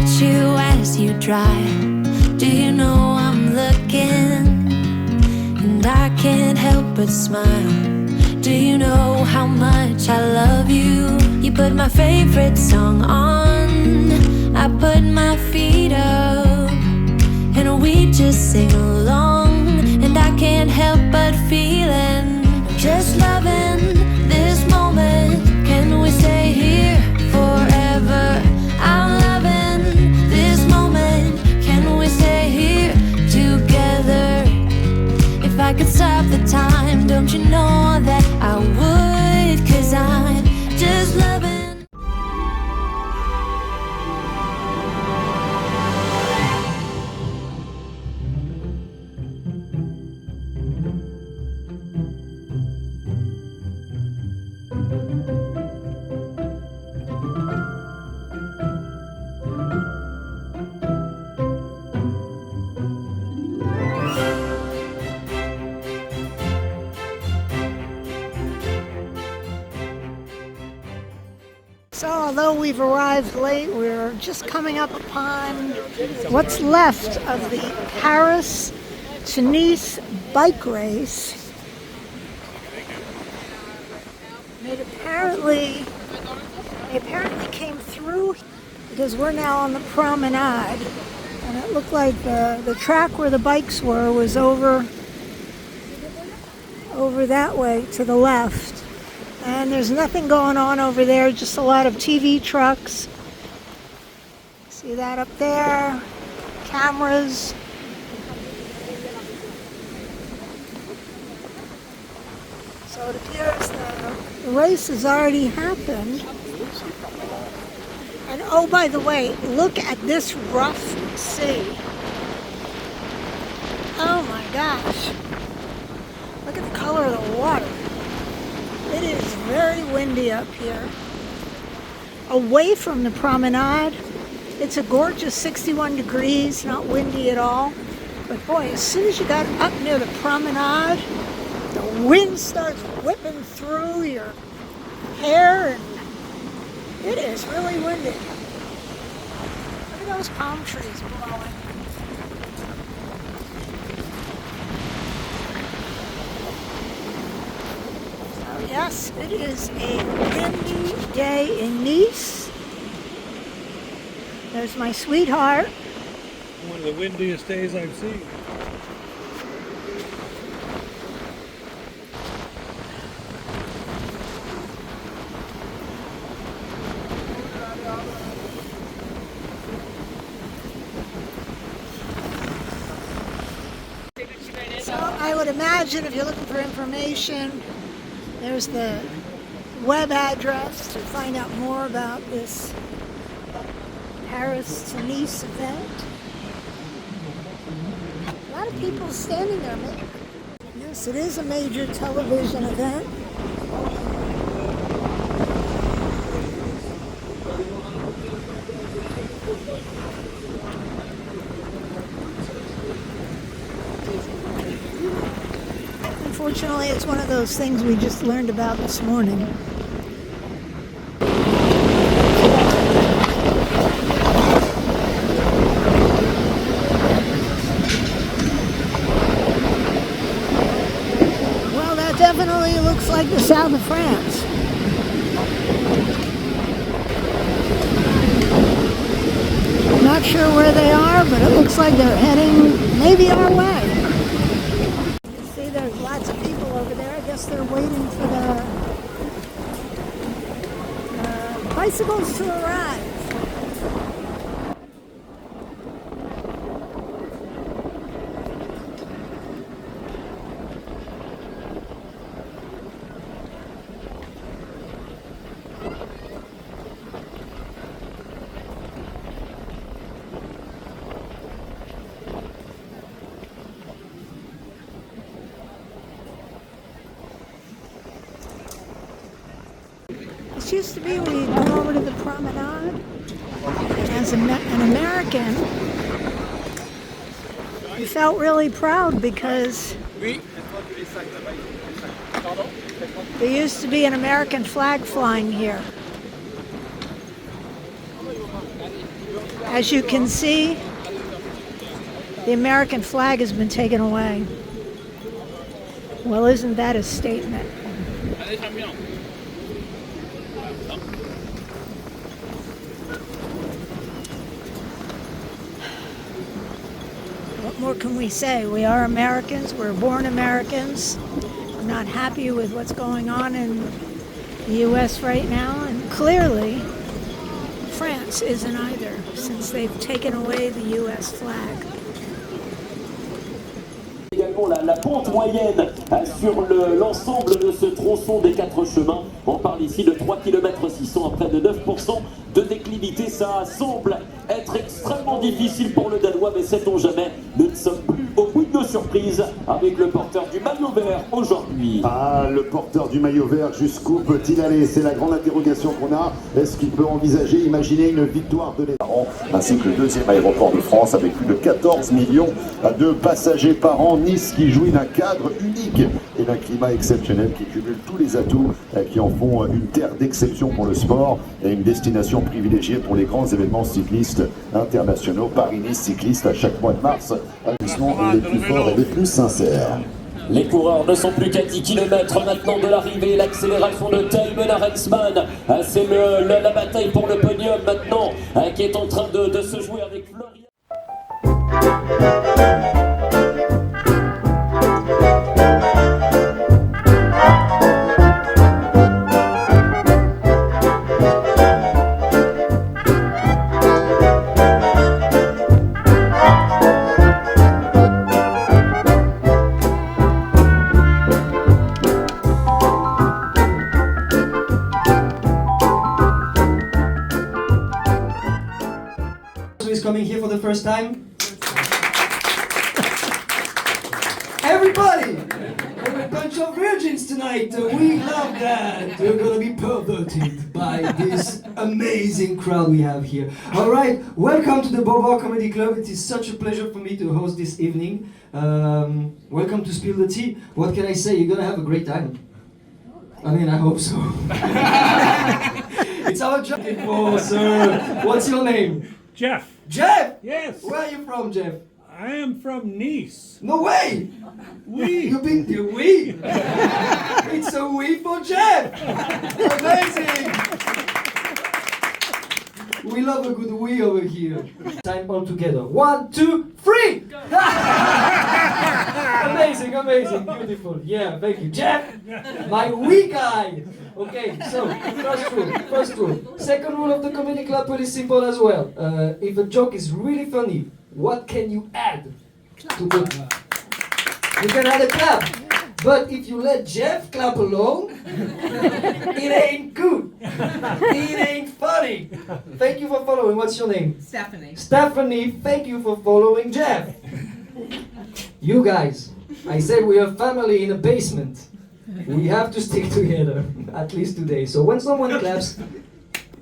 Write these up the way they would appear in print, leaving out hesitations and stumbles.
watch you as you drive. Do you know I'm looking? And I can't help but smile. Do you know how much I love you? You put my favorite song on, I put my feet up, and we just sing along. And I can't help but feeling, just loving this moment. Can we stay here forever? I'm loving this moment. Can we stay here together? If I could stop the time, don't you know that I would? 'Cause I'm just loving. So although we've arrived late, we're just coming up upon what's left of the Paris to Nice bike race. They apparently came through because we're now on the promenade, and it looked like the track where the bikes were was over that way to the left. And there's nothing going on over there, just a lot of TV trucks. See that up there? Cameras. So it appears the race has already happened. And oh, by the way, look at this rough sea. Oh my gosh. Look at the color of the water. It is very windy up here. Away from the promenade, it's a gorgeous 61 degrees, not windy at all. But boy, as soon as you got up near the promenade, the wind starts whipping through your hair, and it is really windy. Look at those palm trees blowing. Yes, it is a windy day in Nice. There's my sweetheart. One of the windiest days I've seen. So I would imagine if you're looking for information, there's the web address to find out more about this Paris to Nice event. A lot of people standing there. Yes, it is a major television event. Unfortunately, it's one of those things we just learned about this morning. Well, that definitely looks like the south of France. I'm not sure where they are, but it looks like they're heading maybe our way. There's lots of people over there. I guess they're waiting for the bicycles to arrive. This used to be when you go over to the promenade. As an American, you felt really proud because there used to be an American flag flying here. As you can see, the American flag has been taken away. Well, isn't that a statement? What more can we say? We are Americans. We're born Americans. We're not happy with what's going on in the U.S. right now, and clearly France isn't either, since they've taken away the U.S. flag. Également la pente moyenne sur l'ensemble de ce tronçon des 4 chemins. On parle ici de 3 km 600 à près de 9% de déclivité. Ça semble être extrêmement difficile pour le Danois, mais sait-on jamais, nous ne sommes plus au bout de nos surprises avec le porteur du maillot vert aujourd'hui. Ah, le porteur du maillot vert, jusqu'où peut-il aller? C'est la grande interrogation qu'on a. Est-ce qu'il peut envisager, imaginer une victoire de l'État, ainsi que le deuxième aéroport de France avec plus de 14 millions de passagers par an? Nice qui jouit d'un cadre unique et d'un climat exceptionnel qui cumule tous les atouts qui en font une terre d'exception pour le sport et une destination privilégiée pour les grands événements cyclistes internationaux. Paris-Nice cycliste à chaque mois de mars, les plus forts et les plus sincères. Les coureurs ne sont plus qu'à 10 km maintenant de l'arrivée, l'accélération de Tijmen Arensman. C'est la bataille pour le podium maintenant qui est en train de se jouer avec Florian. Is coming here for the first time. Everybody! We're a bunch of virgins tonight. We love that. We're gonna be perverted by this amazing crowd we have here. Alright, welcome to the Bobo Comedy Club. It is such a pleasure for me to host this evening. Welcome to Spill the Tea. What can I say? You're gonna have a great time. I mean, I hope so. It's our job. Oh, sir. What's your name? Jeff. Jeff! Yes. Where are you from, Jeff? I am from Nice. No way! Oui. You've been to we? It's a we for Jeff! Amazing! We love a good we over here. Time all together. 1, 2, 3! Amazing, amazing, beautiful. Yeah, thank you. Jeff, my we guy! Okay, so, first rule. Second rule of the comedy club, pretty simple as well. If a joke is really funny, what can you add to the... You can add a clap. But if you let Jeff clap alone, it ain't good. It ain't funny. Thank you for following. What's your name? Stephanie. Stephanie, thank you for following Jeff. You guys, I said we are family in a basement. We have to stick together, at least today. So when someone claps,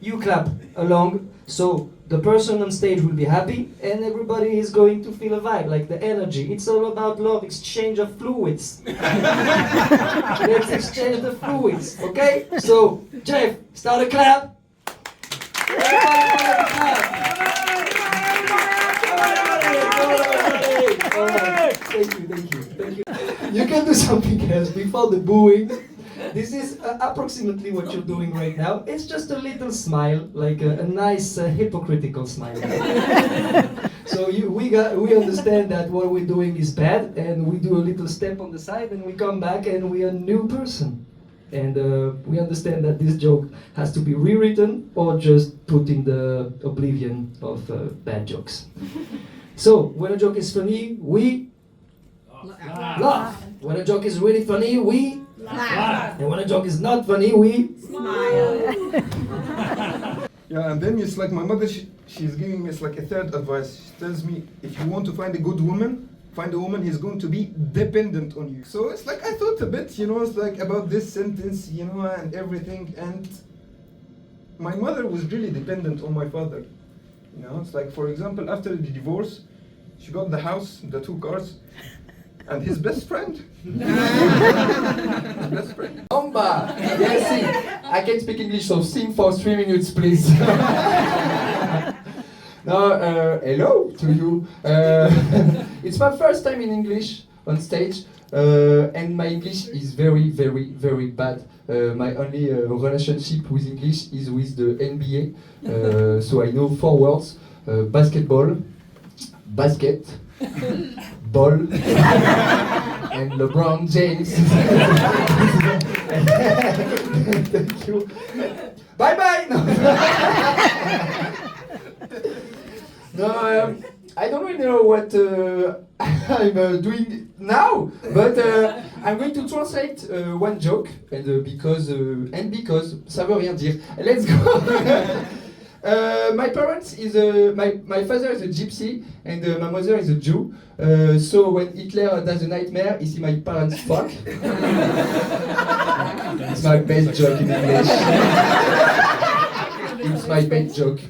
you clap along. So the person on stage will be happy and everybody is going to feel a vibe, like the energy. It's all about love, exchange of fluids. Let's exchange the fluids, okay? So, Jeff, start a clap. Everybody start a clap. All right. Thank you. You can do something else before the booing. This is approximately what you're doing right now. It's just a little smile, like a nice hypocritical smile. So we understand that what we're doing is bad, and we do a little step on the side, and we come back, and we are a new person. And we understand that this joke has to be rewritten or just put in the oblivion of bad jokes. So when a joke is funny, we laugh. When a joke is really funny, we laugh. And when a joke is not funny, we Smile. Yeah, and then it's like my mother, she's giving me, it's like a third advice. She tells me, if you want to find a good woman, find a woman who's going to be dependent on you. So it's like, I thought a bit, it's like about this sentence, and everything. And my mother was really dependent on my father. It's like, for example, after the divorce, she got the house, the 2 cars, and his best friend. His best friend. Yes, sing. I can speak English, so sing for 3 minutes, please. No, hello to you. It's my first time in English on stage, and my English is very, very, very bad. My only relationship with English is with the NBA, so I know 4 words: basketball, basket, ball, and LeBron James. Thank you. Bye bye. No, I don't really know what I'm doing now, but I'm going to translate one joke, and because ça veut rien dire. Let's go. My parents is my father is a gypsy and my mother is a Jew. So when Hitler does a nightmare, he see my parents fuck. It's my best joke in English. It's my best joke.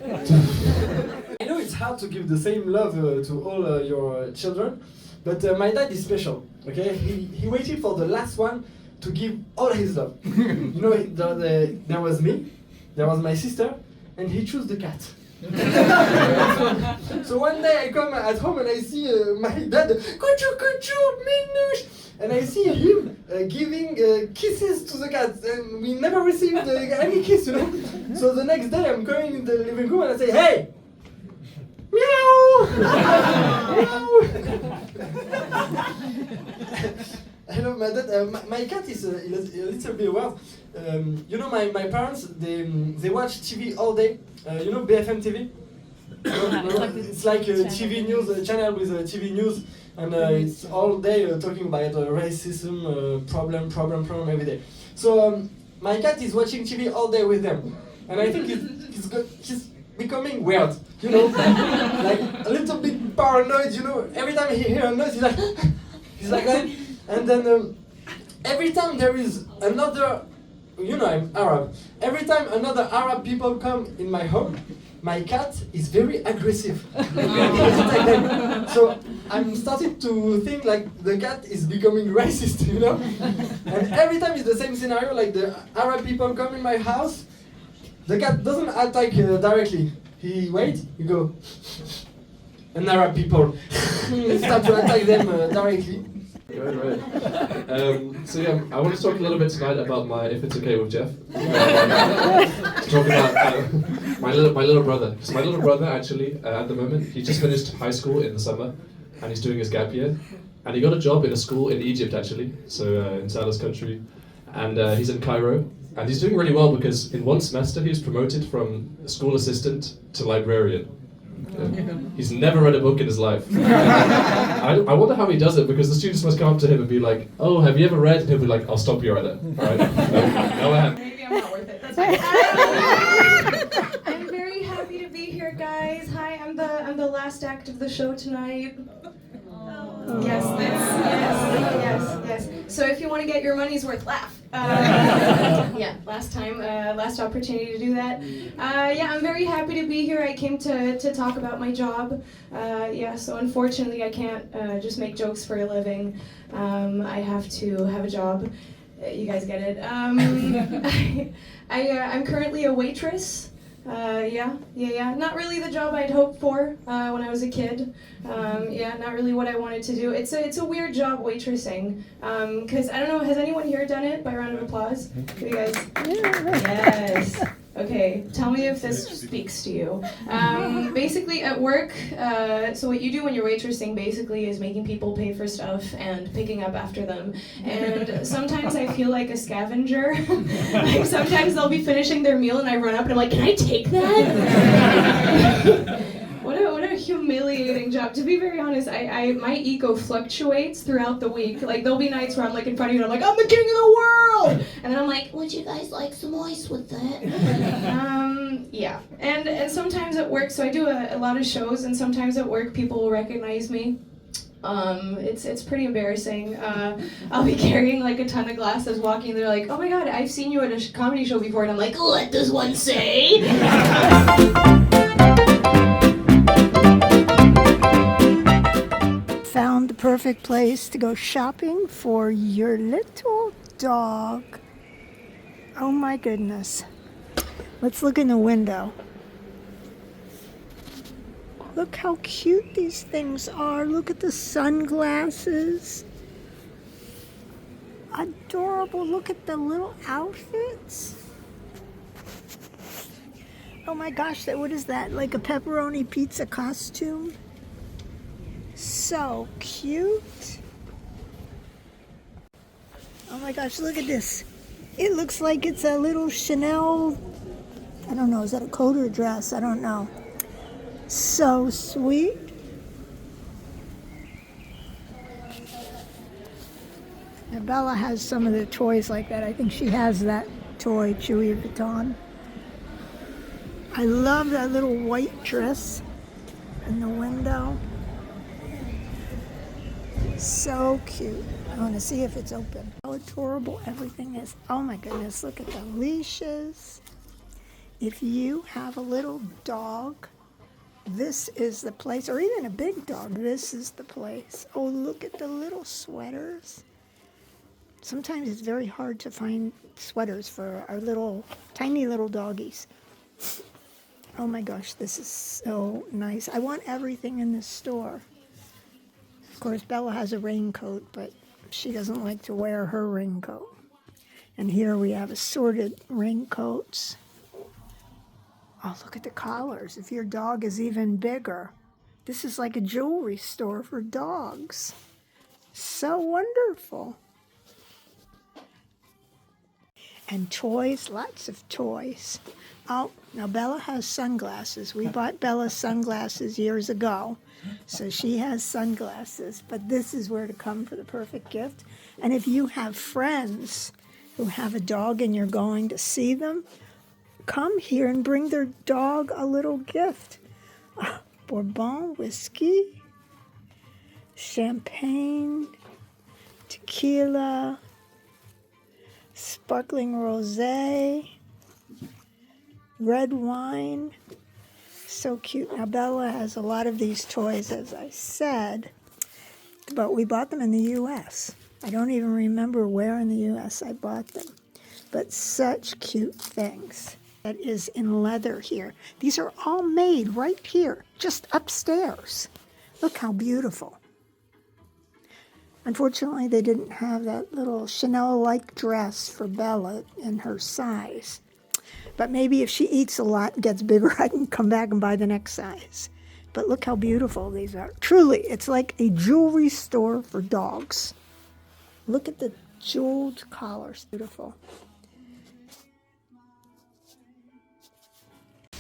I know it's hard to give the same love to all your children, but my dad is special. Okay, he waited for the last one to give all his love. You know, there was me, there was my sister, and he chose the cat. So one day I come at home and I see my dad, kuchu kuchu, minush, and I see him giving kisses to the cat, and we never received any kiss, you know. So the next day I'm going in the living room and I say, hey, meow, meow. I know my dad. My cat is a little bit weird. You know, my parents they watch TV all day. You know BFM TV? It's like a TV news channel with TV news, and it's all day talking about racism, problem every day. So my cat is watching TV all day with them, and I think he's becoming weird. You know, like a little bit paranoid. You know, every time he hears a noise, he's like that, and then every time there is another. You know, I'm Arab. Every time another Arab people come in my home, my cat is very aggressive. So I'm starting to think like the cat is becoming racist, you know? And every time it's the same scenario, like the Arab people come in my house, the cat doesn't attack directly. He wait, you go, and Arab people start to attack them directly. Right. So yeah, I want to talk a little bit tonight about if it's okay with Jeff. To talk about my little brother. So my little brother actually, at the moment, he just finished high school in the summer, and he's doing his gap year, and he got a job in a school in Egypt actually, so in Salah's country, and he's in Cairo, and he's doing really well because in one semester he was promoted from school assistant to librarian. He's never read a book in his life. I wonder how he does it, because the students must come up to him and be like, "Oh, have you ever read?" And he'll be like, "I'll stop you right there." All right? No, I haven't. Maybe I'm not worth it. That's fine. I'm very happy to be here, guys. Hi, I'm the last act of the show tonight. Yes. So if you want to get your money's worth, laugh. Yeah, last opportunity to do that. Yeah, I'm very happy to be here. I came to talk about my job. Yeah, so unfortunately I can't just make jokes for a living. I have to have a job. You guys get it. I'm currently a waitress. Yeah. Not really the job I'd hoped for when I was a kid. Yeah, not really what I wanted to do. It's a weird job, waitressing. Cause I don't know, has anyone here done it? By a round of applause. You guys? Yes. Okay, tell me if this speaks to you. Basically at work, so what you do when you're waitressing basically is making people pay for stuff and picking up after them. And sometimes I feel like a scavenger. Like sometimes they'll be finishing their meal and I run up and I'm like, "Can I take that?" What a humiliating job. To be very honest, my ego fluctuates throughout the week. Like there'll be nights where I'm like in front of you and I'm like, "I'm the king of the world!" And then I'm like, "Would you guys like some ice with that?" Yeah. And sometimes at work, so I do a lot of shows, and sometimes at work people will recognize me. It's pretty embarrassing. I'll be carrying like a ton of glasses walking, and they're like, "Oh my god, I've seen you at a comedy show before," and I'm like, "What does one say?" Found the perfect place to go shopping for your little dog. Oh my goodness. Let's look in the window. Look how cute these things are. Look at the sunglasses. Adorable. Look at the little outfits. Oh my gosh, what is that? Like a pepperoni pizza costume? So cute. Oh my gosh, look at this. It looks like it's a little Chanel, I don't know, is that a coat or a dress? I don't know. So sweet. And Bella has some of the toys like that. I think she has that toy, Chewy Vuitton. I love that little white dress in the window. So cute. I want to see if it's open. How adorable everything is. Oh my goodness, look at the leashes. If you have a little dog, this is the place, or even a big dog, this is the place. Oh, look at the little sweaters. Sometimes it's very hard to find sweaters for our little, tiny little doggies. Oh my gosh, this is so nice. I want everything in this store. Of course, Bella has a raincoat, but she doesn't like to wear her raincoat. And here we have assorted raincoats. Oh, look at the collars. If your dog is even bigger, this is like a jewelry store for dogs. So wonderful. And toys, lots of toys. Oh, now Bella has sunglasses. We bought Bella sunglasses years ago, so she has sunglasses. But this is where to come for the perfect gift. And if you have friends who have a dog and you're going to see them, come here and bring their dog a little gift. Bourbon, whiskey, champagne, tequila, sparkling rosé, red wine. So cute. Now Bella has a lot of these toys, as I said, but we bought them in the U.S. I don't even remember where in the U.S. I bought them, but such cute things. That is in leather here. These are all made right here, just upstairs. Look how beautiful. Unfortunately, they didn't have that little Chanel-like dress for Bella in her size. But maybe if she eats a lot and gets bigger, I can come back and buy the next size. But look how beautiful these are. Truly, it's like a jewelry store for dogs. Look at the jeweled collars. Beautiful.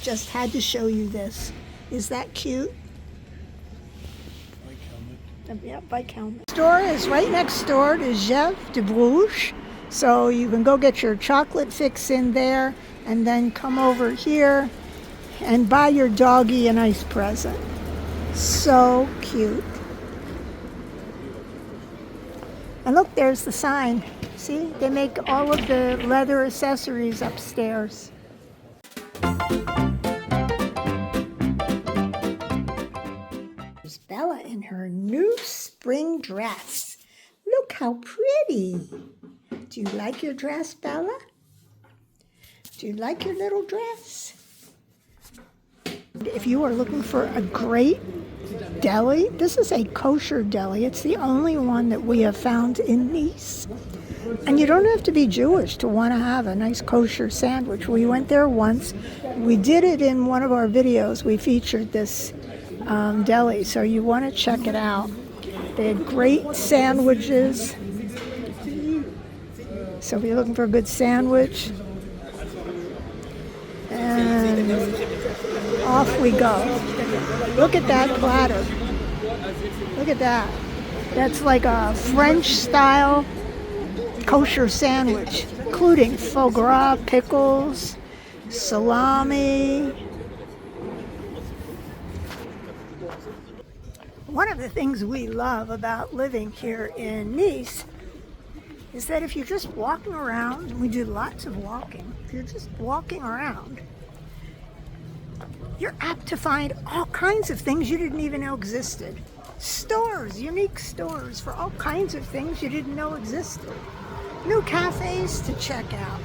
Just had to show you this. Is that cute? Yeah, bike helmet. Store is right next door to Jeff de Bruges, so you can go get your chocolate fix in there and then come over here and buy your doggy a nice present. So cute. And look, there's the sign. See, they make all of the leather accessories upstairs. There's Bella in her new spring dress. Look how pretty. Do you like your dress, Bella? Do you like your little dress? If you are looking for a great deli, this is a kosher deli. It's the only one that we have found in Nice. And you don't have to be Jewish to want to have a nice kosher sandwich. We went there once. We did it in one of our videos. We featured this deli, so you want to check it out. They had great sandwiches. So if you're looking for a good sandwich, and off we go. Look at that platter. Look at that. That's like a French-style kosher sandwich, including foie gras, pickles, salami. One of the things we love about living here in Nice is that if you're just walking around, and we do lots of walking, if you're just walking around, you're apt to find all kinds of things you didn't even know existed. Stores, unique stores for all kinds of things you didn't know existed. New cafes to check out.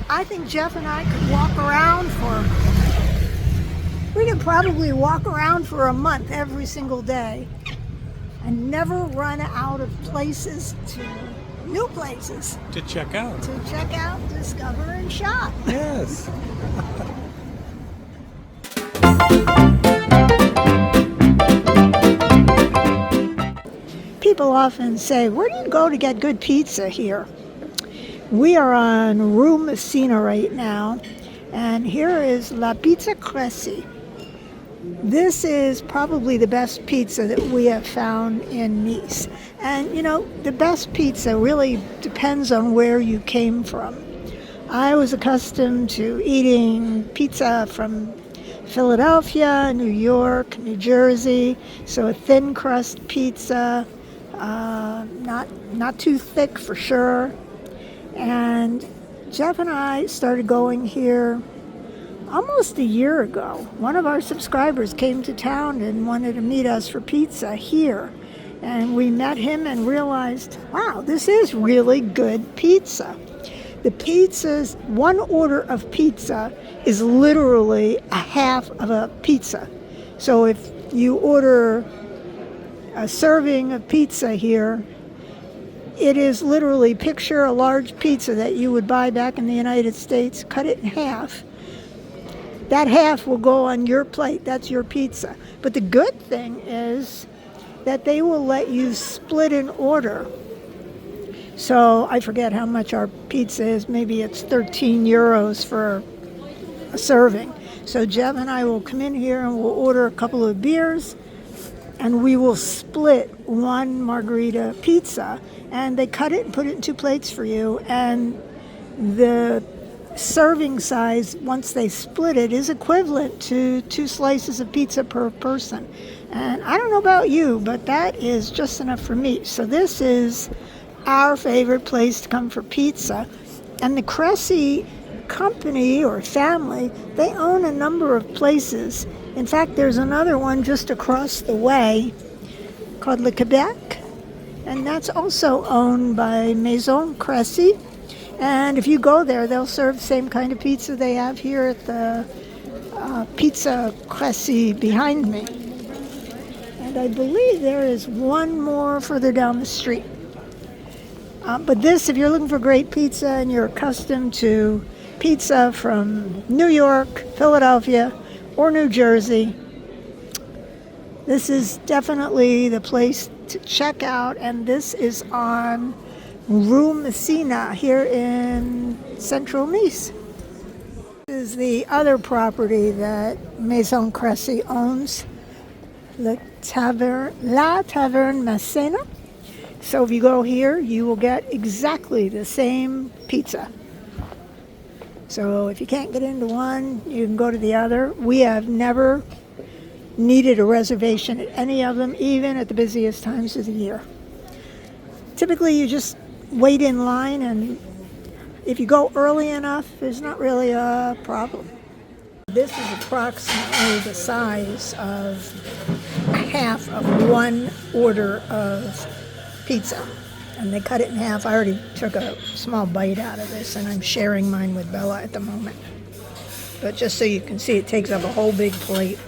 I think Jeff and I could walk around for We could probably walk around for a month every single day and never run out of places new places To check out. to check out, discover, and shop. Yes. People often say, where do you go to get good pizza here? We are on Rue Messina right now, and here is La Pizza Cressy. This is probably the best pizza that we have found in Nice. And you know, the best pizza really depends on where you came from. I was accustomed to eating pizza from Philadelphia, New York, New Jersey, so a thin crust pizza, not too thick for sure. And Jeff and I started going here almost a year ago. One of our subscribers came to town and wanted to meet us for pizza here. And we met him and realized, wow, this is really good pizza. The pizzas, one order of pizza is literally a half of a pizza. So if you order a serving of pizza here, it is literally, picture a large pizza that you would buy back in the United States, cut it in half. That half will go on your plate. That's your pizza. But the good thing is that they will let you split an order. So I forget how much our pizza is. Maybe it's 13 euros for a serving. So Jeff and I will come in here and we'll order a couple of beers and we will split one margarita pizza, and they cut it and put it in two plates for you. And the serving size, once they split it, is equivalent to 2 slices of pizza per person. And I don't know about you, but that is just enough for me. So this is our favorite place to come for pizza. And the Cressy company or family, they own a number of places. In fact, there's another one just across the way called Le Quebec, and that's also owned by Maison Cressy. And if you go there, they'll serve the same kind of pizza they have here at the Pizza Cressy behind me. And I believe there is one more further down the street. But this, if you're looking for great pizza and you're accustomed to pizza from New York, Philadelphia, or New Jersey, this is definitely the place to check out. And this is on Rue Messina here in central Nice. This is the other property that Maison Cressy owns, La Taverne Messina. So if you go here, you will get exactly the same pizza. So if you can't get into one, you can go to the other. We have never needed a reservation at any of them, even at the busiest times of the year. Typically, you just wait in line, and if you go early enough, there's not really a problem. This is approximately the size of half of one order of pizza, and they cut it in half. I already took a small bite out of this, and I'm sharing mine with Bella at the moment. But just so you can see, it takes up a whole big plate,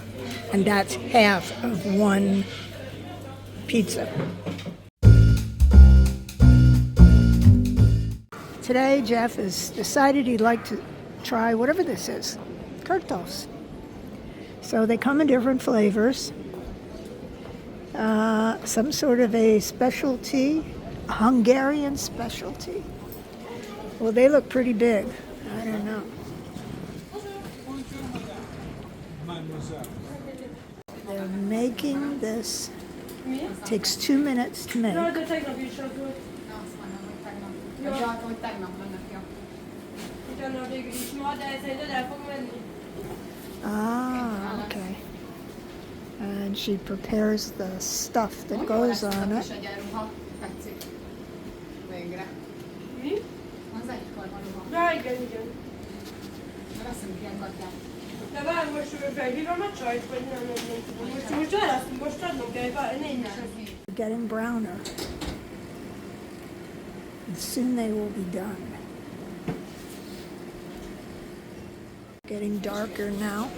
and that's half of one pizza. Today, Jeff has decided he'd like to try whatever this is, kurtos. So they come in different flavors. Some sort of a specialty, a Hungarian specialty. Well, they look pretty big. I don't know. They're making this. It takes 2 minutes to make. Ah, okay. And she prepares the stuff that goes on it. Getting browner. And soon they will be done. Getting darker now.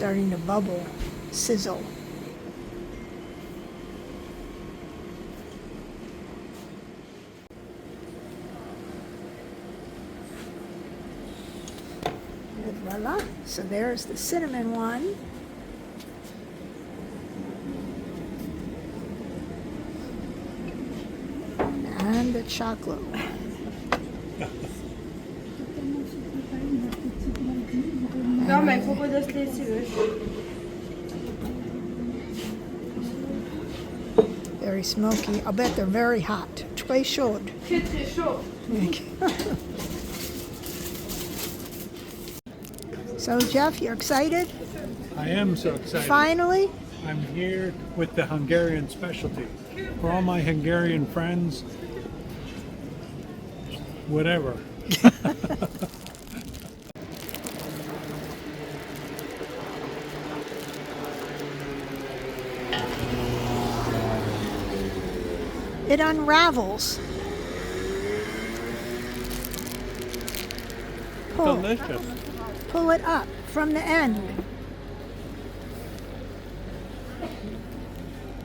starting to bubble, sizzle. And voila. So there's the cinnamon one. And the chocolate one. Very smoky. I'll bet they're very hot. Très chaud. So Jeff, you're excited? I am so excited. Finally? I'm here with the Hungarian specialty. For all my Hungarian friends, whatever. It unravels. Pull. Delicious. Pull it up from the end.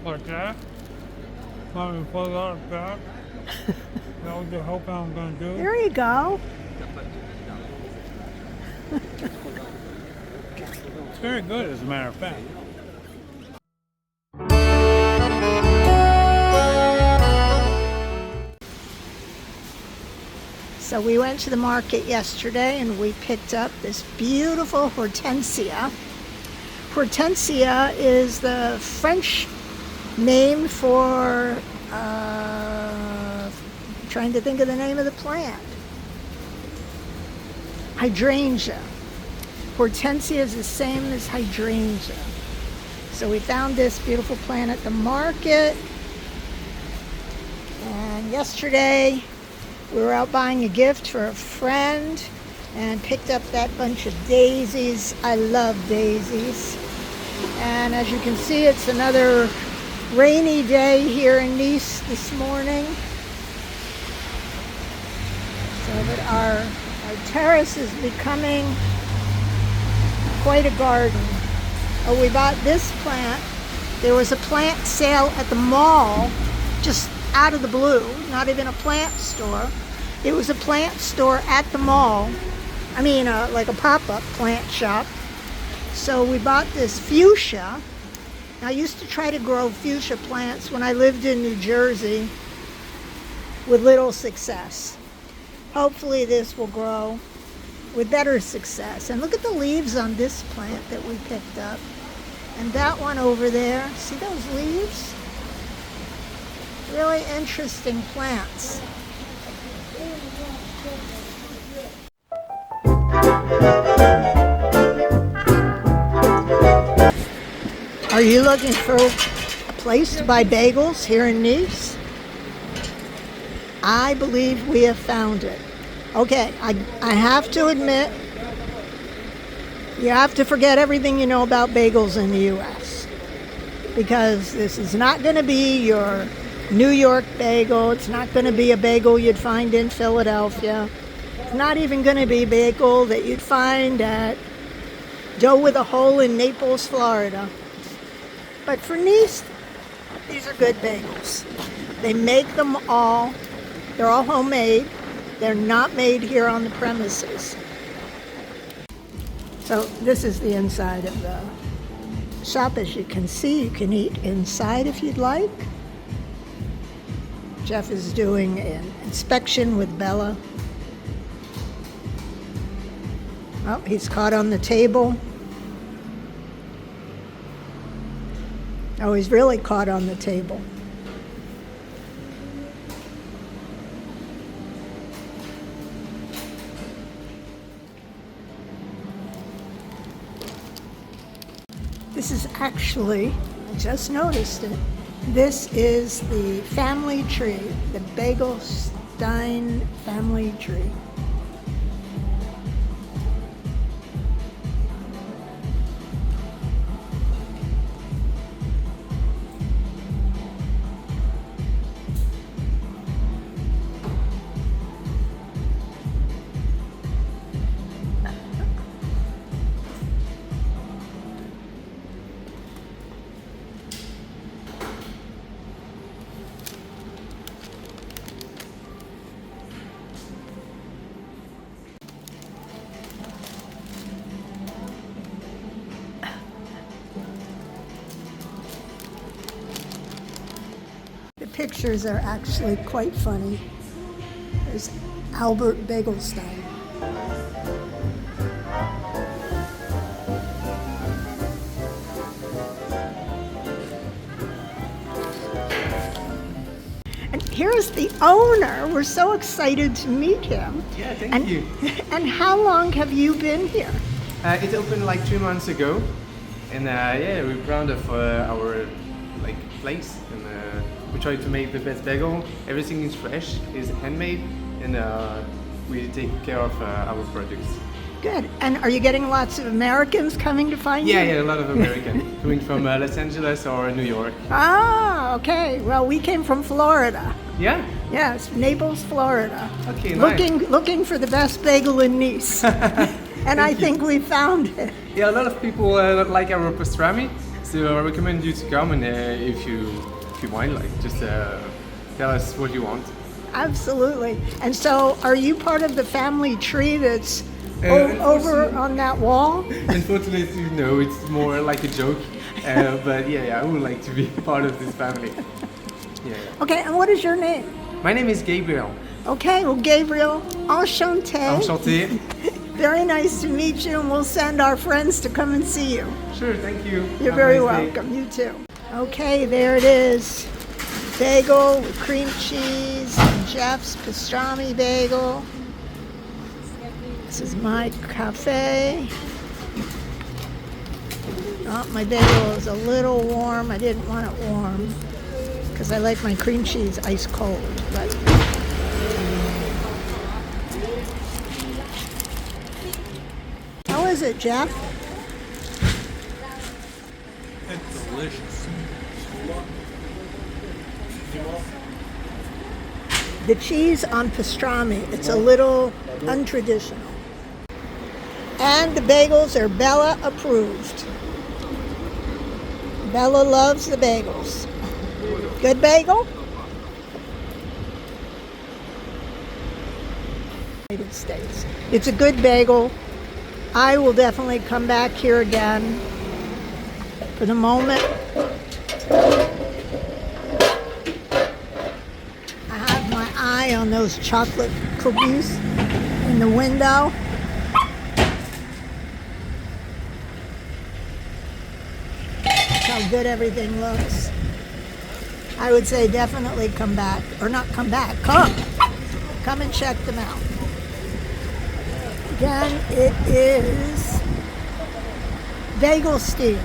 Like that? Want me to pull it out like that? That was the hope I'm going to do. There you go. It's very good, as a matter of fact. So we went to the market yesterday and we picked up this beautiful hortensia. Hortensia is the French name for, trying to think of the name of the plant. Hydrangea. Hortensia is the same as hydrangea. So we found this beautiful plant at the market. And yesterday we were out buying a gift for a friend and picked up that bunch of daisies. I love daisies. And as you can see, it's another rainy day here in Nice this morning. So that our terrace is becoming quite a garden. Oh, we bought this plant. There was a plant sale at the mall, just out of the blue, not even a plant store. It was a plant store at the mall. I mean, like a pop-up plant shop. So we bought this fuchsia. I used to try to grow fuchsia plants when I lived in New Jersey with little success. Hopefully this will grow with better success. And look at the leaves on this plant that we picked up. And that one over there, see those leaves? Really interesting plants. Are you looking for a place to buy bagels here in Nice? I believe we have found it. Okay, I have to admit, you have to forget everything you know about bagels in the U.S. because this is not going to be your New York bagel. It's not going to be a bagel you'd find in Philadelphia. It's not even going to be a bagel that you'd find at Dough with a Hole in Naples, Florida. But for Nice, these are good bagels. They make them all. They're all homemade. They're not made here on the premises. So this is the inside of the shop. As you can see, you can eat inside if you'd like. Jeff is doing an inspection with Bella. Oh, he's caught on the table. Oh, he's really caught on the table. This is actually, I just noticed it, this is the family tree, the Begelstein family tree. pictures are actually quite funny. There's Albert Begelstein. And here's the owner. We're so excited to meet him. Yeah, thank you. And how long have you been here? It opened like 2 months ago, and yeah, we're proud of our place, and we try to make the best bagel. Everything is fresh, is handmade, and we take care of our products. Good. And are you getting lots of Americans coming to find you? Yeah, a lot of Americans coming from Los Angeles or New York. Ah, okay. Well, we came from Florida. Yeah? Yes, Naples, Florida. Okay, nice. Looking for the best bagel in Nice. And I think we found it. Yeah, a lot of people like our pastrami, so I recommend you to come, and if you mind, just tell us what you want. Absolutely. And so, are you part of the family tree that's over on that wall? Unfortunately, no, it's more like a joke. But yeah, I would like to be part of this family. Yeah. Okay, and what is your name? My name is Gabriel. Okay, well, Gabriel, enchanté. Enchanté. Very nice to meet you, and we'll send our friends to come and see you. Sure, thank you. You're very welcome. You too. Okay, there it is. Bagel with cream cheese, and Jeff's pastrami bagel. This is my cafe. Oh, my bagel is a little warm. I didn't want it warm because I like my cream cheese ice cold. But how is it, Jeff? It's delicious. The cheese on pastrami, it's a little untraditional. And the bagels are Bella approved. Bella loves the bagels. Good bagel? United States. It's a good bagel. I will definitely come back here again. For the moment, I have my eye on those chocolate cookies in the window. How good everything looks. I would say definitely come back, or not come back, come and check them out. Again, it is Begelstein.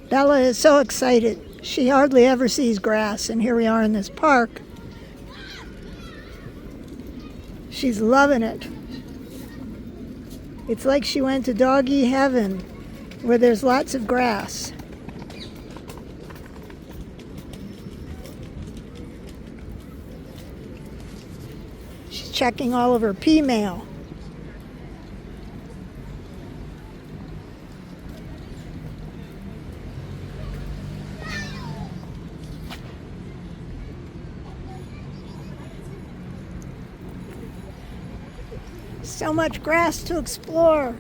Bella is so excited. She hardly ever sees grass, and here we are in this park. She's loving it. It's like she went to doggy heaven, where there's lots of grass. She's checking all of her pea mail. So much grass to explore.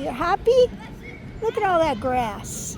you happy? Look at all that grass.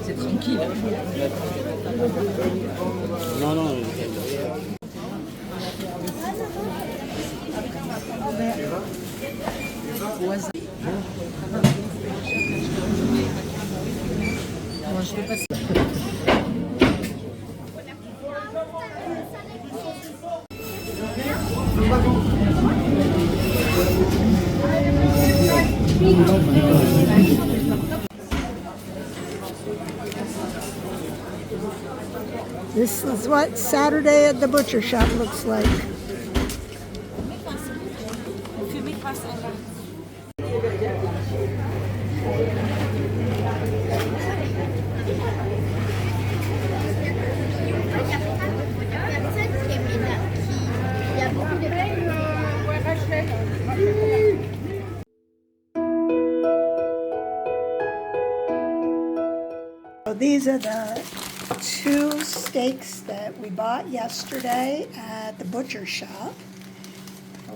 C'est tranquille. Non, non. Bon, je vais passer. This is what Saturday at the butcher shop looks like. So these are the 2 steaks that we bought yesterday at the butcher shop.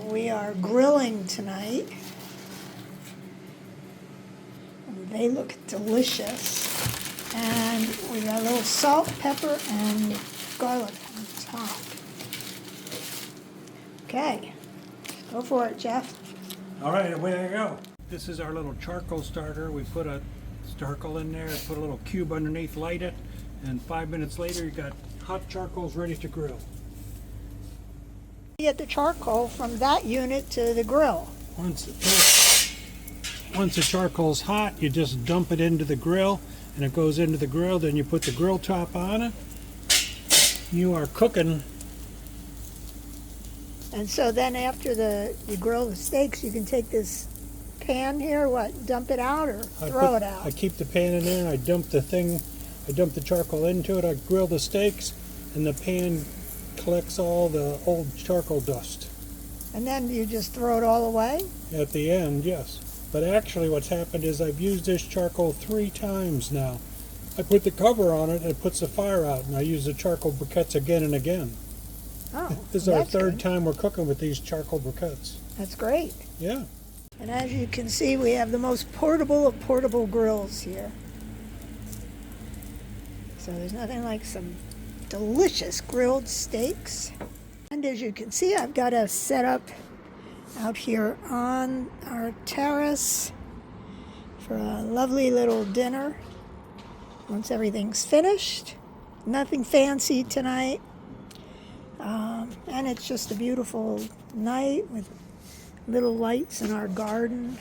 We are grilling tonight. They look delicious. And we got a little salt, pepper, and garlic on top. Okay, go for it, Jeff. All right, away I go. This is our little charcoal starter. We put a charcoal in there, put a little cube underneath, light it, and 5 minutes later you got hot charcoals ready to grill. You get the charcoal from that unit to the grill. Once the charcoal's hot, you just dump it into the grill, and it goes into the grill. Then you put the grill top on it. You are cooking. And so then after you grill the steaks, you can take this pan here, dump it out or throw it out? I keep the pan in there, and I dump the charcoal into it. I grill the steaks, and the pan collects all the old charcoal dust. And then you just throw it all away? At the end, yes. But actually what's happened is I've used this charcoal 3 times now. I put the cover on it, it puts the fire out, and I use the charcoal briquettes again and again. Oh, This is our that's 3rd good. time we're cooking with these charcoal briquettes. That's great. Yeah. And as you can see, we have the most portable of portable grills here. So there's nothing like some delicious grilled steaks. And as you can see, I've got a setup out here on our terrace for a lovely little dinner. Once everything's finished, nothing fancy tonight. And it's just a beautiful night with little lights in our garden.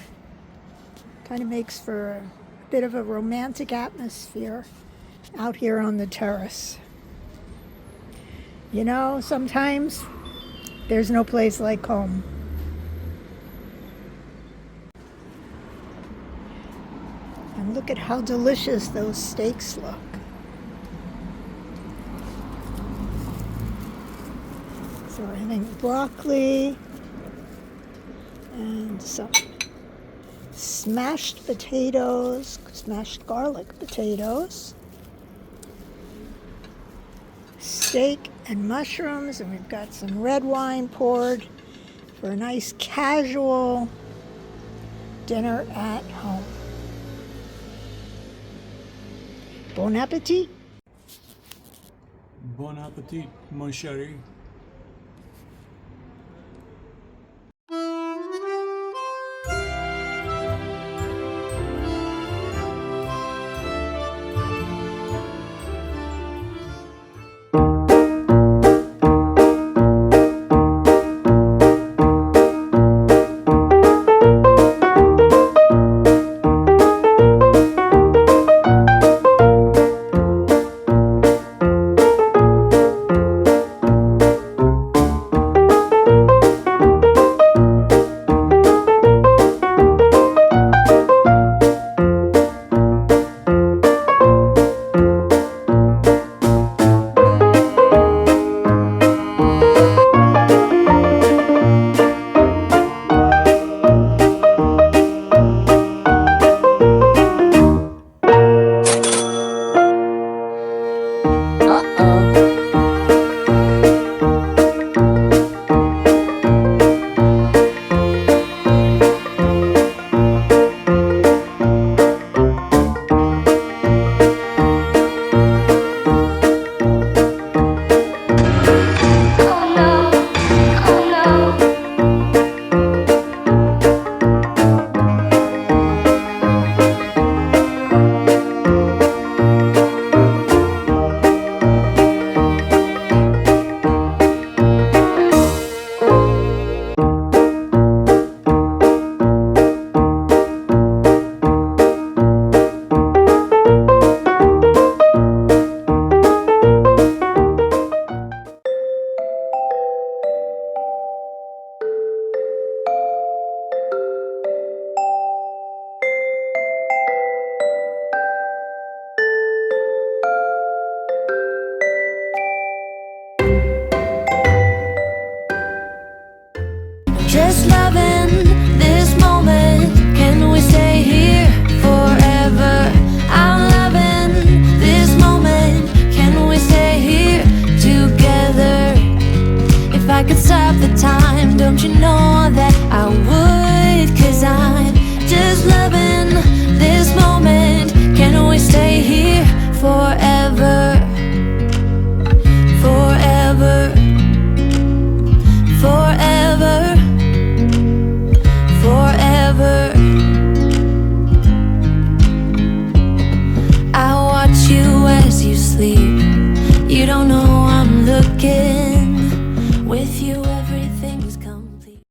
Kind of makes for a bit of a romantic atmosphere out here on the terrace. You know, sometimes there's no place like home. And look at how delicious those steaks look. So we're having broccoli and some smashed potatoes, smashed garlic potatoes, steak and mushrooms, and we've got some red wine poured for a nice casual dinner at home. Bon appetit. Bon appetit, mon chéri. Just loving this moment. Can we stay here forever? I'm loving this moment. Can we stay here together? If I could stop the time, don't you know that I would? 'Cause I'm just loving this moment. Can we stay here forever? Forever. Forever. Forever. I watch you as you sleep. You don't know I'm looking with you every